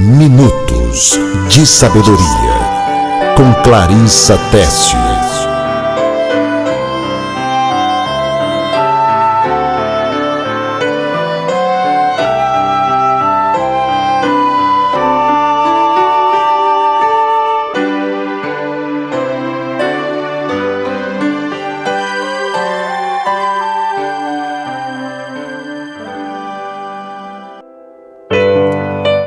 Minutos de Sabedoria, com Clarissa Tessius.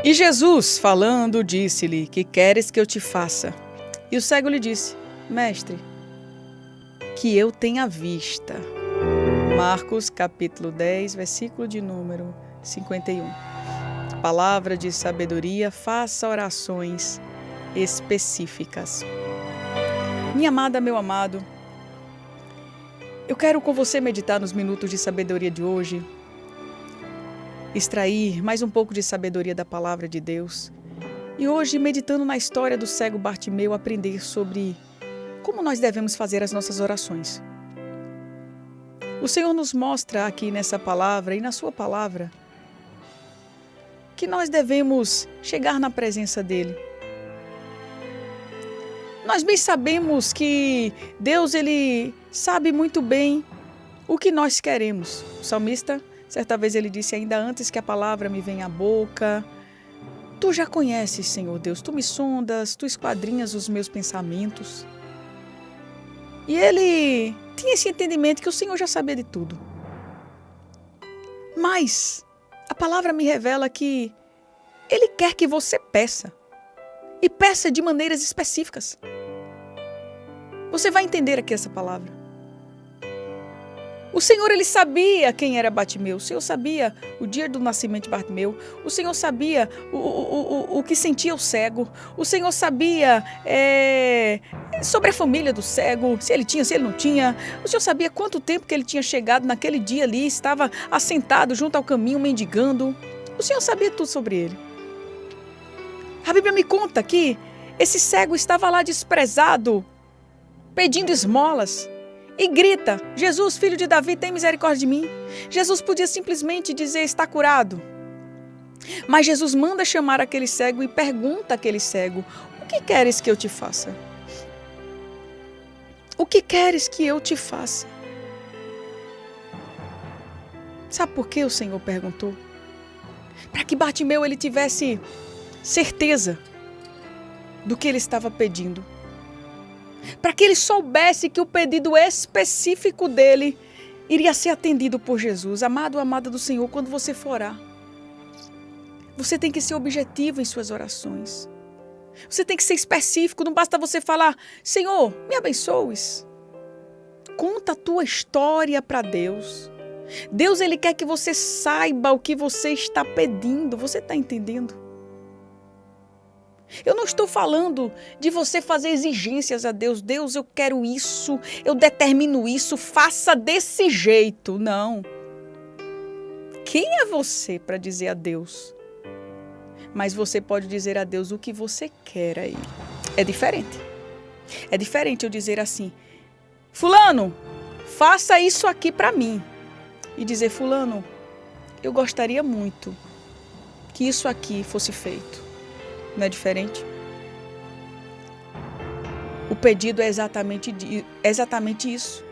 E Jesus, falando, disse-lhe: que queres que eu te faça? E o cego lhe disse: Mestre, que eu tenha vista. Marcos, capítulo 10, versículo de número 51. Palavra de sabedoria, faça orações específicas. Minha amada, meu amado, eu quero com você meditar nos minutos de sabedoria de hoje, extrair mais um pouco de sabedoria da palavra de Deus. E hoje, meditando na história do cego Bartimeu, aprender sobre como nós devemos fazer as nossas orações. O Senhor nos mostra aqui nessa palavra e na sua palavra que nós devemos chegar na presença dEle. Nós bem sabemos que Deus, Ele sabe muito bem o que nós queremos. O salmista, certa vez ele disse: ainda antes que a palavra me venha à boca, tu já conheces, Senhor Deus, tu me sondas, tu esquadrinhas os meus pensamentos. E ele tinha esse entendimento que o Senhor já sabia de tudo. Mas a palavra me revela que Ele quer que você peça. E peça de maneiras específicas. Você vai entender aqui essa palavra. O Senhor, Ele sabia quem era Bartimeu. O Senhor sabia o dia do nascimento de Bartimeu. O Senhor sabia o que sentia o cego. O Senhor sabia sobre a família do cego, se ele tinha, se ele não tinha. O Senhor sabia quanto tempo que ele tinha chegado naquele dia ali, estava assentado junto ao caminho, mendigando. O Senhor sabia tudo sobre ele. A Bíblia me conta que esse cego estava lá desprezado, pedindo esmolas. E grita: Jesus, filho de Davi, tem misericórdia de mim. Jesus podia simplesmente dizer: está curado. Mas Jesus manda chamar aquele cego e pergunta àquele cego: o que queres que eu te faça? O que queres que eu te faça? Sabe por que o Senhor perguntou? Para que Bartimeu ele tivesse certeza do que ele estava pedindo. Para que ele soubesse que o pedido específico dele iria ser atendido por Jesus. Amado ou amada do Senhor, quando você for orar, você tem que ser objetivo em suas orações. Você tem que ser específico, não basta você falar: Senhor, me abençoes. Conta a tua história para Deus. Deus, Ele quer que você saiba o que você está pedindo. Você está entendendo? Eu não estou falando de você fazer exigências a Deus. Deus, eu quero isso, eu determino isso, faça desse jeito. Não. Quem é você para dizer a Deus? Mas você pode dizer a Deus o que você quer aí. É diferente. É diferente eu dizer assim: fulano, faça isso aqui para mim. E dizer: fulano, eu gostaria muito que isso aqui fosse feito. Não é diferente? O pedido é exatamente isso.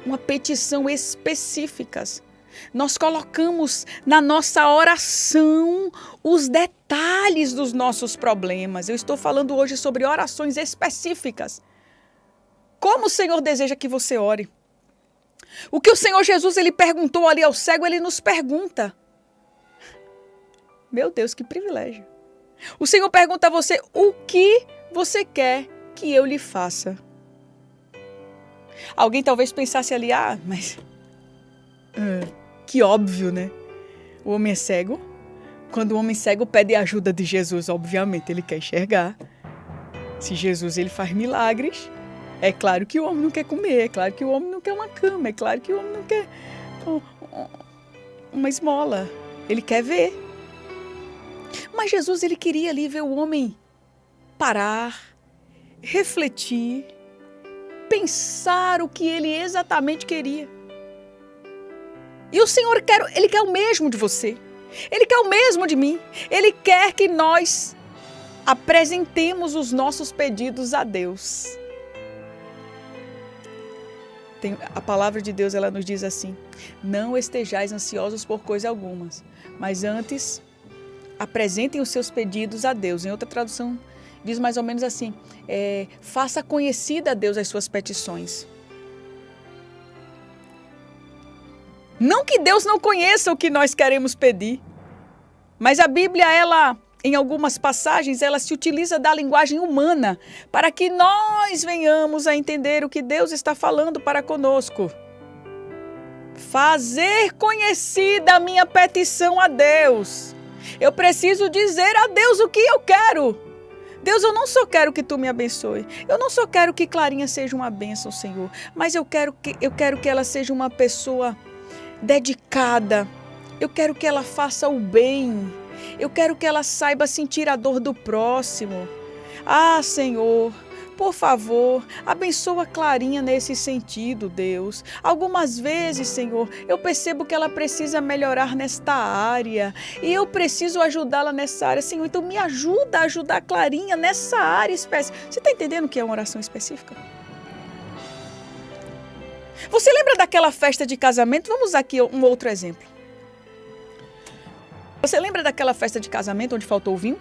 Uma petição específica. Nós colocamos na nossa oração os detalhes dos nossos problemas. Eu estou falando hoje sobre orações específicas. Como o Senhor deseja que você ore? O que o Senhor Jesus ele perguntou ali ao cego, Ele nos pergunta. Meu Deus, que privilégio. O Senhor pergunta a você: o que você quer que eu lhe faça? Alguém talvez pensasse ali: mas que óbvio, né? O homem é cego. Quando o homem cego pede ajuda de Jesus, obviamente ele quer enxergar. Se Jesus ele faz milagres, é claro que o homem não quer comer, é claro que o homem não quer uma cama, é claro que o homem não quer uma esmola. Ele quer ver. Mas Jesus, ele queria ali ver o homem parar, refletir, pensar o que ele exatamente queria. E o Senhor, ele quer o mesmo de você. Ele quer o mesmo de mim. Ele quer que nós apresentemos os nossos pedidos a Deus. A palavra de Deus, ela nos diz assim: não estejais ansiosos por coisa alguma, mas antes apresentem os seus pedidos a Deus. Em outra tradução diz mais ou menos assim: faça conhecida a Deus as suas petições. Não que Deus não conheça o que nós queremos pedir, mas a Bíblia, ela, em algumas passagens, ela se utiliza da linguagem humana para que nós venhamos a entender o que Deus está falando para conosco. Fazer conhecida a minha petição a Deus. Eu preciso dizer a Deus o que eu quero. Deus, eu não só quero que tu me abençoe. Eu não só quero que Clarinha seja uma bênção, Senhor. Mas eu quero que ela seja uma pessoa dedicada. Eu quero que ela faça o bem. Eu quero que ela saiba sentir a dor do próximo. Ah, Senhor, por favor, abençoa Clarinha nesse sentido, Deus. Algumas vezes, Senhor, eu percebo que ela precisa melhorar nesta área. E eu preciso ajudá-la nessa área. Senhor, então me ajuda a ajudar a Clarinha nessa área específica. Você está entendendo o que é uma oração específica? Você lembra daquela festa de casamento? Vamos usar aqui um outro exemplo. Você lembra daquela festa de casamento onde faltou o vinho?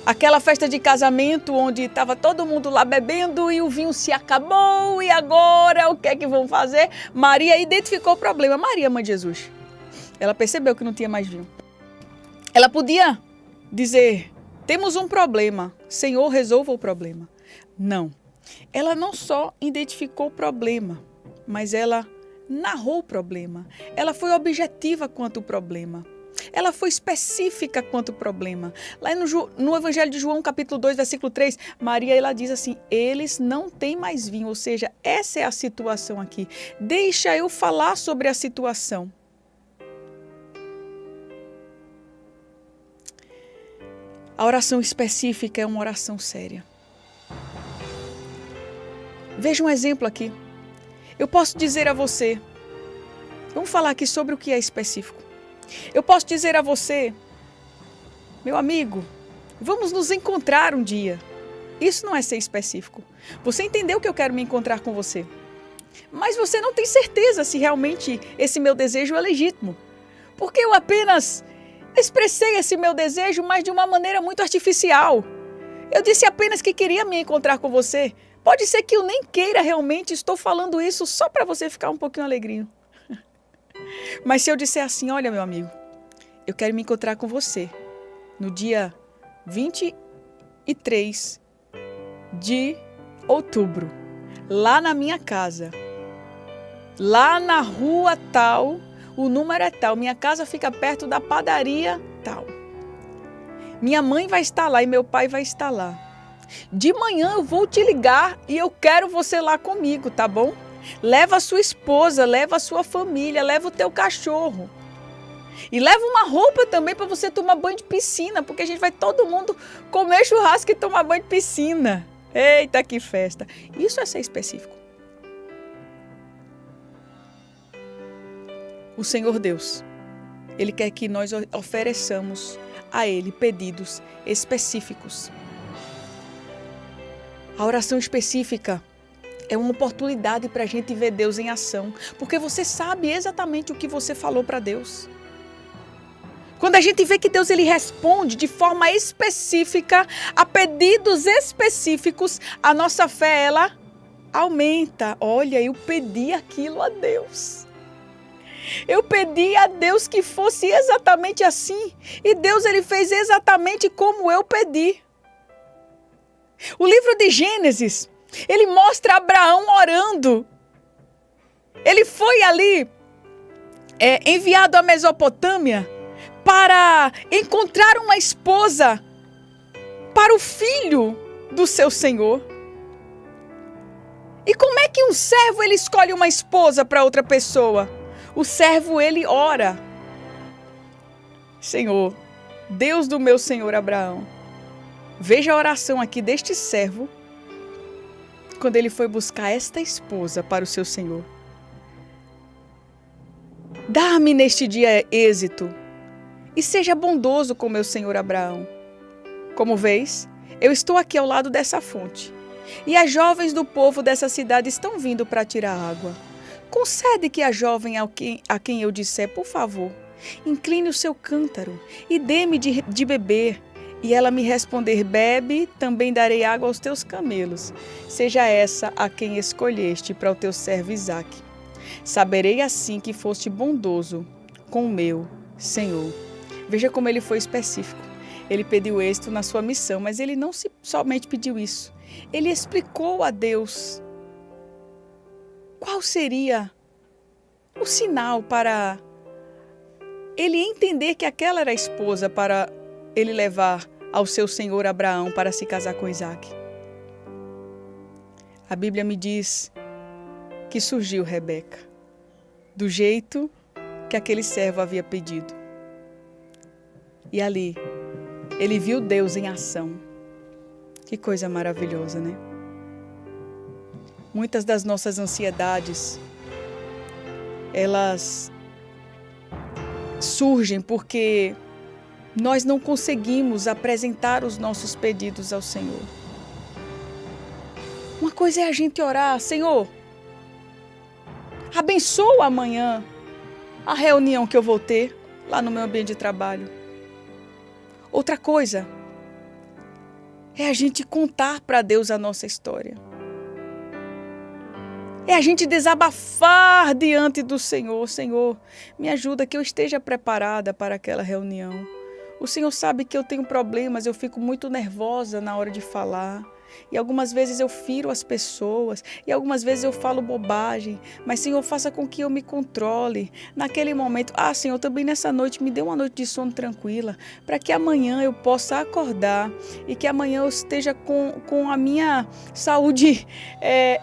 Aquela festa de casamento onde estava todo mundo lá bebendo e o vinho se acabou e agora o que é que vão fazer? Maria identificou o problema. Maria, mãe de Jesus, ela percebeu que não tinha mais vinho. Ela podia dizer: temos um problema, Senhor, resolva o problema. Não. Ela não só identificou o problema, mas ela narrou o problema. Ela foi objetiva quanto ao problema. Ela foi específica quanto ao problema. Lá no Evangelho de João, capítulo 2, versículo 3, Maria, ela diz assim: eles não têm mais vinho. Ou seja, essa é a situação aqui. Deixa eu falar sobre a situação. A oração específica é uma oração séria. Veja um exemplo aqui. Eu posso dizer a você, vamos falar aqui sobre o que é específico. Eu posso dizer a você, meu amigo, vamos nos encontrar um dia. Isso não é ser específico. Você entendeu que eu quero me encontrar com você. Mas você não tem certeza se realmente esse meu desejo é legítimo. Porque eu apenas expressei esse meu desejo, mas de uma maneira muito artificial. Eu disse apenas que queria me encontrar com você. Pode ser que eu nem queira realmente, estou falando isso só para você ficar um pouquinho alegrinho. Mas se eu disser assim: olha, meu amigo, eu quero me encontrar com você no dia 23 de outubro, lá na minha casa, lá na rua tal, o número é tal, minha casa fica perto da padaria tal. Minha mãe vai estar lá e meu pai vai estar lá. De manhã eu vou te ligar e eu quero você lá comigo, tá bom? Leva a sua esposa, leva a sua família, leva o teu cachorro. E leva uma roupa também para você tomar banho de piscina, porque a gente vai todo mundo comer churrasco e tomar banho de piscina. Eita, que festa! Isso é ser específico. O Senhor Deus, Ele quer que nós ofereçamos a Ele pedidos específicos. A oração específica é uma oportunidade para a gente ver Deus em ação, porque você sabe exatamente o que você falou para Deus. Quando a gente vê que Deus ele responde de forma específica a pedidos específicos, a nossa fé ela aumenta. Olha, eu pedi aquilo a Deus. Eu pedi a Deus que fosse exatamente assim, e Deus ele fez exatamente como eu pedi. O livro de Gênesis, ele mostra Abraão orando. Ele foi ali enviado à Mesopotâmia para encontrar uma esposa para o filho do seu senhor. E como é que um servo ele escolhe uma esposa para outra pessoa? O servo ele ora: Senhor, Deus do meu senhor Abraão. Veja a oração aqui deste servo, quando ele foi buscar esta esposa para o seu senhor. Dá-me neste dia êxito e seja bondoso com meu senhor Abraão. Como vês, eu estou aqui ao lado dessa fonte e as jovens do povo dessa cidade estão vindo para tirar água. Concede que a jovem a quem eu disser, por favor, incline o seu cântaro e dê-me de beber. E ela me responder, bebe, também darei água aos teus camelos. Seja essa a quem escolheste para o teu servo Isaque. Saberei assim que foste bondoso com o meu Senhor. Veja como ele foi específico. Ele pediu êxito na sua missão, mas ele não somente pediu isso. Ele explicou a Deus qual seria o sinal para ele entender que aquela era a esposa para ele levar ao seu senhor Abraão para se casar com Isaque. A Bíblia me diz que surgiu Rebeca, do jeito que aquele servo havia pedido. E ali, ele viu Deus em ação. Que coisa maravilhosa, né? Muitas das nossas ansiedades, elas surgem porque nós não conseguimos apresentar os nossos pedidos ao Senhor. Uma coisa é a gente orar, Senhor, abençoa amanhã a reunião que eu vou ter lá no meu ambiente de trabalho. Outra coisa é a gente contar para Deus a nossa história. É a gente desabafar diante do Senhor. Senhor, me ajuda que eu esteja preparada para aquela reunião. O Senhor sabe que eu tenho problemas, eu fico muito nervosa na hora de falar. E algumas vezes eu firo as pessoas, e algumas vezes eu falo bobagem. Mas, Senhor, faça com que eu me controle naquele momento. Senhor, também nessa noite me dê uma noite de sono tranquila, para que amanhã eu possa acordar e que amanhã eu esteja com a minha saúde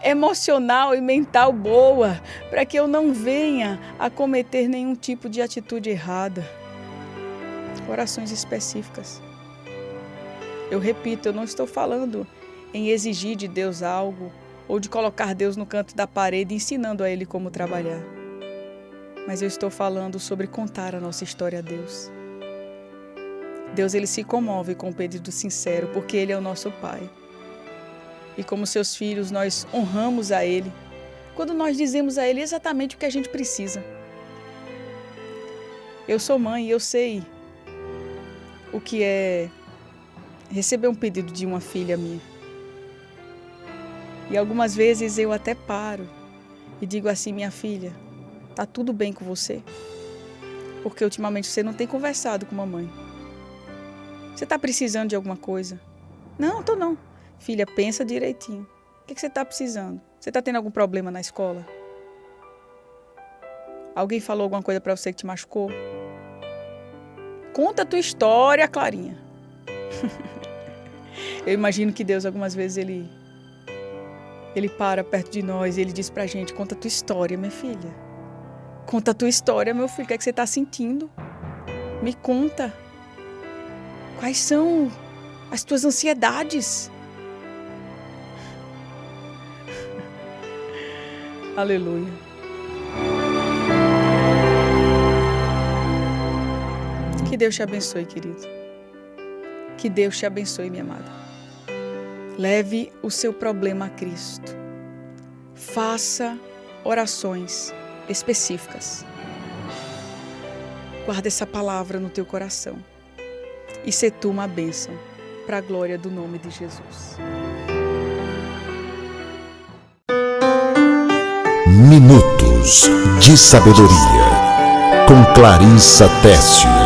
emocional e mental boa, para que eu não venha a cometer nenhum tipo de atitude errada. Orações específicas. Eu repito, eu não estou falando em exigir de Deus algo ou de colocar Deus no canto da parede ensinando a Ele como trabalhar. Mas eu estou falando sobre contar a nossa história a Deus. Deus, Ele se comove com o pedido sincero porque Ele é o nosso Pai. E como seus filhos, nós honramos a Ele quando nós dizemos a Ele exatamente o que a gente precisa. Eu sou mãe e eu sei o que é receber um pedido de uma filha minha. E algumas vezes eu até paro e digo assim, minha filha, tá tudo bem com você? Porque ultimamente você não tem conversado com mamãe. Você tá precisando de alguma coisa? Não, tô não. Filha, pensa direitinho. O que você tá precisando? Você tá tendo algum problema na escola? Alguém falou alguma coisa pra você que te machucou? Conta a tua história, Clarinha. Eu imagino que Deus, algumas vezes, Ele para perto de nós e Ele diz pra gente, conta a tua história, minha filha. Conta a tua história, meu filho. O que é que você está sentindo? Me conta. Quais são as tuas ansiedades? Aleluia. Que Deus te abençoe, querido. Que Deus te abençoe, minha amada. Leve o seu problema a Cristo. Faça orações específicas. Guarda essa palavra no teu coração. E se tu uma bênção para a glória do nome de Jesus. Minutos de Sabedoria com Clarissa Técio.